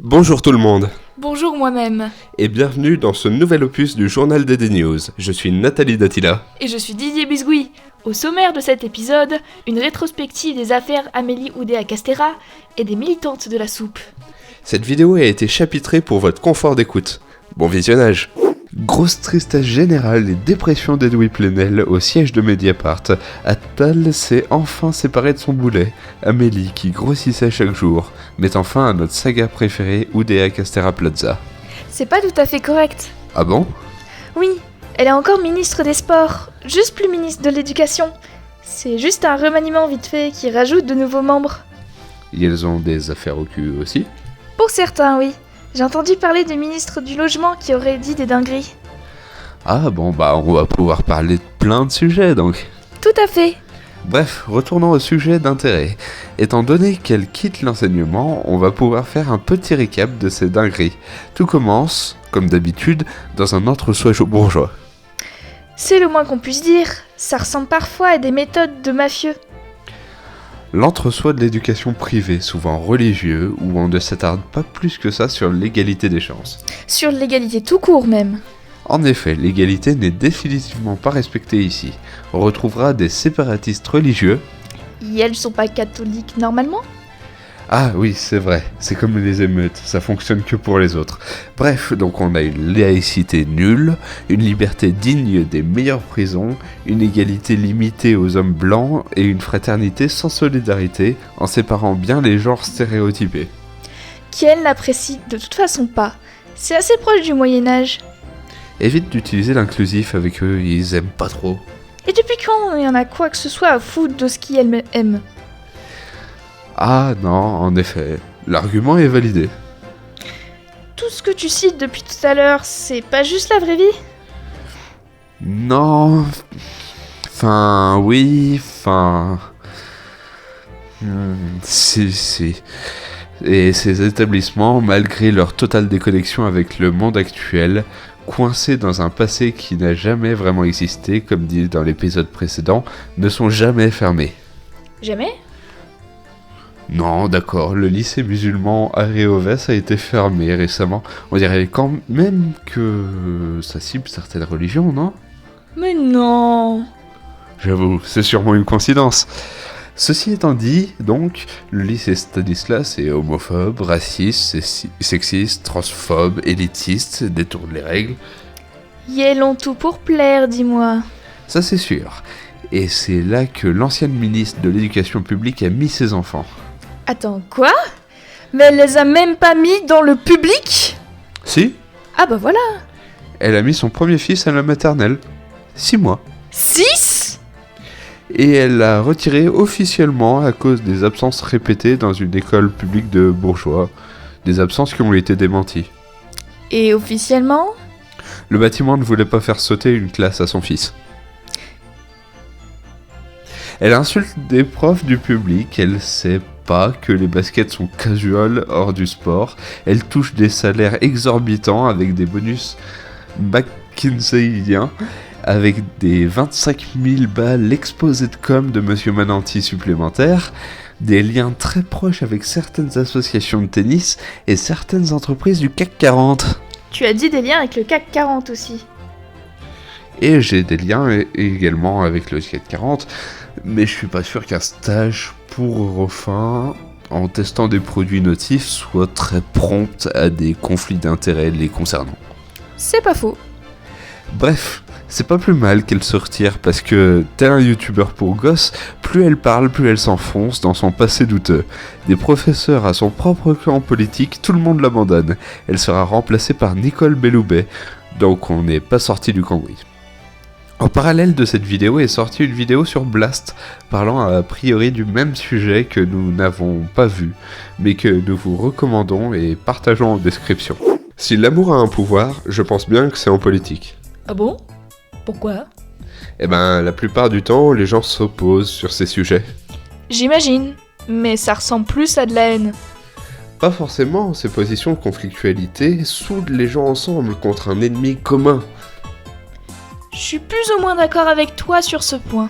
Bonjour tout le monde, Bonjour moi-même. et bienvenue dans ce nouvel opus du journal des News. Je suis Nathalie Dattila. Et je suis Didier Bisgouy. Au sommaire de cet épisode, une rétrospective des affaires Amélie Oudéa-Castéra et des militantes de la soupe. Cette vidéo a été chapitrée pour votre confort d'écoute. Bon visionnage. Grosse tristesse générale et dépression d'Edoui Plenel au siège de Mediapart. Attal s'est enfin séparé de son boulet, Amélie qui grossissait chaque jour, mettant fin à notre saga préférée Oudéa-Castéra Plaza. C'est pas tout à fait correct. Ah bon? Oui, elle est encore ministre des Sports, juste plus ministre de l'Éducation. C'est juste un remaniement vite fait qui rajoute de nouveaux membres. Ils ont des affaires au cul aussi? Pour certains, oui. J'ai entendu parler du ministre du Logement qui aurait dit des dingueries. Ah bon on va pouvoir parler de plein de sujets donc. Tout à fait. Bref, retournons au sujet d'intérêt. Étant donné qu'elle quitte l'enseignement, on va pouvoir faire un petit récap de ces dingueries. Tout commence, comme d'habitude, dans un entre-soi bourgeois. C'est le moins qu'on puisse dire. Ça ressemble parfois à des méthodes de mafieux. L'entre-soi de l'éducation privée, souvent religieux, où on ne s'attarde pas plus que ça sur l'égalité des chances. Sur l'égalité tout court même. En effet, l'égalité n'est définitivement pas respectée ici. On retrouvera des séparatistes religieux. Et elles sont pas catholiques normalement ? Ah oui, c'est vrai, c'est comme les émeutes, ça fonctionne que pour les autres. Bref, donc on a une laïcité nulle, une liberté digne des meilleures prisons, une égalité limitée aux hommes blancs et une fraternité sans solidarité, en séparant bien les genres stéréotypés. Qui n'apprécie de toute façon pas. C'est assez proche du Moyen-Âge. Évite d'utiliser l'inclusif avec eux, ils aiment pas trop. Et depuis quand il y en a quoi que ce soit à foutre de ce qu'ils aiment ? Ah non, en effet, l'argument est validé. Tout ce que tu cites depuis tout à l'heure, c'est pas juste la vraie vie ? Non... oui... Si... Et ces établissements, malgré leur totale déconnexion avec le monde actuel, coincés dans un passé qui n'a jamais vraiment existé, comme dit dans l'épisode précédent, ne sont jamais fermés. Jamais ? Non, d'accord, le lycée musulman Aréoves a été fermé récemment. On dirait quand même que ça cible certaines religions, non ? Mais non ! J'avoue, c'est sûrement une coïncidence. Ceci étant dit, donc, le lycée Stanislas est homophobe, raciste, sexiste, transphobe, élitiste, détourne les règles. Ils ont tout pour plaire, dis-moi. Ça c'est sûr. Et c'est là que l'ancienne ministre de l'Éducation publique a mis ses enfants. Attends, quoi ? Mais elle les a même pas mis dans le public ? Si, Ah bah voilà ! elle a mis son premier fils à la maternelle. 6 mois. 6 ? Et elle l'a retiré officiellement à cause des absences répétées dans une école publique de bourgeois. Des absences qui ont été démenties. Et officiellement ? Le bâtiment ne voulait pas faire sauter une classe à son fils. Elle insulte des profs du public, elle sait pas que les baskets sont casual hors du sport, elle touche des salaires exorbitants avec des bonus McKinseyens, avec des 25 000 balles l'exposé de com de Monsieur Mananti supplémentaire, des liens très proches avec certaines associations de tennis et certaines entreprises du CAC 40. Tu as dit des liens avec le CAC 40 aussi. Et j'ai des liens également avec le CAC 40, mais je suis pas sûr qu'un stage pour Eurofin, en testant des produits notifs, soit très prompt à des conflits d'intérêts les concernant. C'est pas faux. Bref, c'est pas plus mal qu'elle se retire parce que, tel un youtubeur pour gosses, plus elle parle, plus elle s'enfonce dans son passé douteux. Des professeurs à son propre clan politique, tout le monde l'abandonne. Elle sera remplacée par Nicole Belloubet, donc on n'est pas sorti du cambouis. En parallèle de cette vidéo est sortie une vidéo sur Blast, parlant a priori du même sujet que nous n'avons pas vu, mais que nous vous recommandons et partageons en description. Si l'amour a un pouvoir, je pense bien que c'est en politique. Ah bon ? Pourquoi ? Eh ben, la plupart du temps, les gens s'opposent sur ces sujets. J'imagine, mais ça ressemble plus à de la haine. Pas forcément, ces positions de conflictualité soudent les gens ensemble contre un ennemi commun. Je suis plus ou moins d'accord avec toi sur ce point.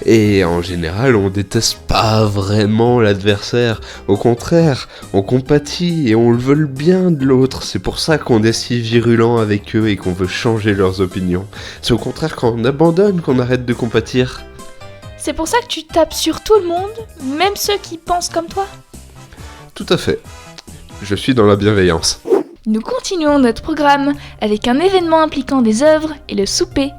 Et en général, on déteste pas vraiment l'adversaire. Au contraire, on compatit et on le veut le bien de l'autre. C'est pour ça qu'on est si virulent avec eux et qu'on veut changer leurs opinions. C'est au contraire quand on abandonne qu'on arrête de compatir. C'est pour ça que tu tapes sur tout le monde, même ceux qui pensent comme toi. Tout à fait. Je suis dans la bienveillance. Nous continuons notre programme avec un événement impliquant des œuvres et le souper.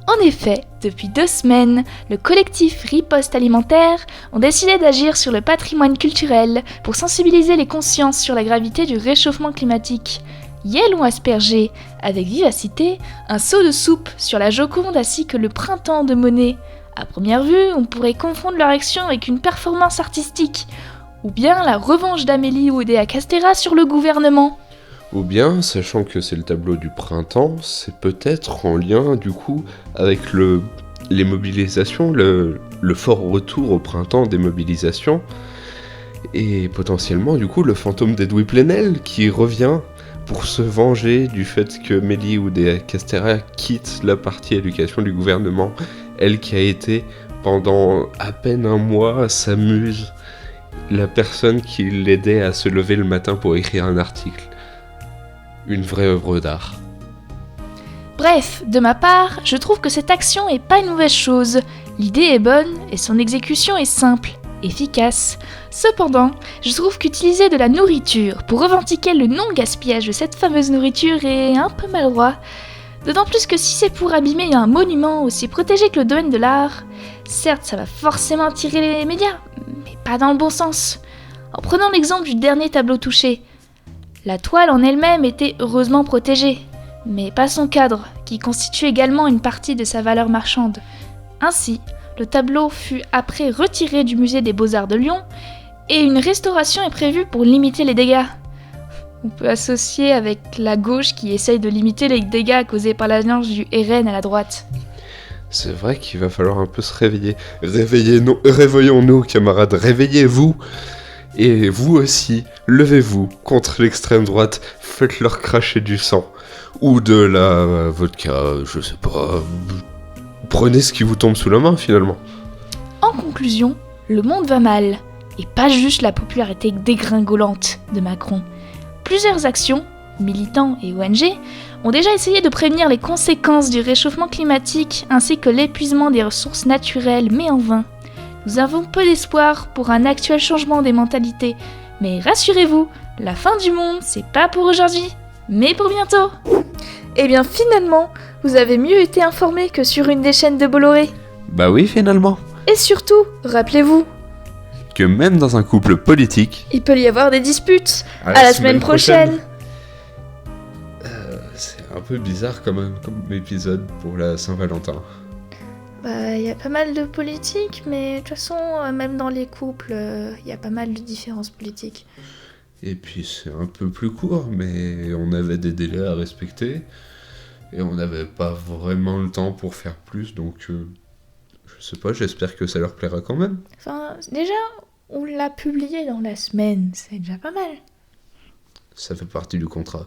En effet, depuis 2 semaines, le collectif Riposte Alimentaire ont décidé d'agir sur le patrimoine culturel pour sensibiliser les consciences sur la gravité du réchauffement climatique. Ils ont aspergé, avec vivacité, un seau de soupe sur la Joconde ainsi que le printemps de Monet. À première vue, on pourrait confondre leur action avec une performance artistique, ou bien la revanche d'Amélie Oudéa-Castéra sur le gouvernement. Ou bien, sachant que c'est le tableau du printemps, c'est peut-être en lien du coup avec les mobilisations, le fort retour au printemps des mobilisations, et potentiellement du coup le fantôme d'Edoui Plenel qui revient pour se venger du fait que Amélie Oudéa-Castéra quitte la partie éducation du gouvernement, elle qui a été pendant à peine un mois sa muse, la personne qui l'aidait à se lever le matin pour écrire un article. Une vraie œuvre d'art. Bref, de ma part, je trouve que cette action est pas une mauvaise chose. L'idée est bonne et son exécution est simple, efficace. Cependant, je trouve qu'utiliser de la nourriture pour revendiquer le non-gaspillage de cette fameuse nourriture est un peu maladroit. D'autant plus que si c'est pour abîmer un monument aussi protégé que le domaine de l'art, certes ça va forcément attirer les médias, mais pas dans le bon sens. En prenant l'exemple du dernier tableau touché, la toile en elle-même était heureusement protégée, mais pas son cadre, qui constitue également une partie de sa valeur marchande. Ainsi, le tableau fut après retiré du musée des Beaux-Arts de Lyon, et une restauration est prévue pour limiter les dégâts. On peut associer avec la gauche qui essaye de limiter les dégâts causés par l'alliance du RN à la droite. C'est vrai qu'il va falloir un peu se réveiller. Réveillons-nous, camarades, réveillez-vous. Et vous aussi, levez-vous contre l'extrême droite, faites-leur cracher du sang. Ou de la vodka, je sais pas. Prenez ce qui vous tombe sous la main finalement. En conclusion, le monde va mal, et pas juste la popularité dégringolante de Macron. Plusieurs actions, militants et ONG, ont déjà essayé de prévenir les conséquences du réchauffement climatique ainsi que l'épuisement des ressources naturelles, mais en vain. Nous avons peu d'espoir pour un actuel changement des mentalités, mais rassurez-vous, la fin du monde, c'est pas pour aujourd'hui, mais pour bientôt. Eh bien finalement, vous avez mieux été informés que sur une des chaînes de Bolloré. Bah oui, finalement. Et surtout, rappelez-vous que même dans un couple politique, il peut y avoir des disputes. À la semaine prochaine. C'est un peu bizarre quand même comme épisode pour la Saint-Valentin. Bah, y a pas mal de politique, mais de toute façon, même dans les couples, y a pas mal de différences politiques. Et puis c'est un peu plus court, mais on avait des délais à respecter, et on n'avait pas vraiment le temps pour faire plus, donc je sais pas, j'espère que ça leur plaira quand même. Enfin, déjà, on l'a publié dans la semaine, c'est déjà pas mal. Ça fait partie du contrat.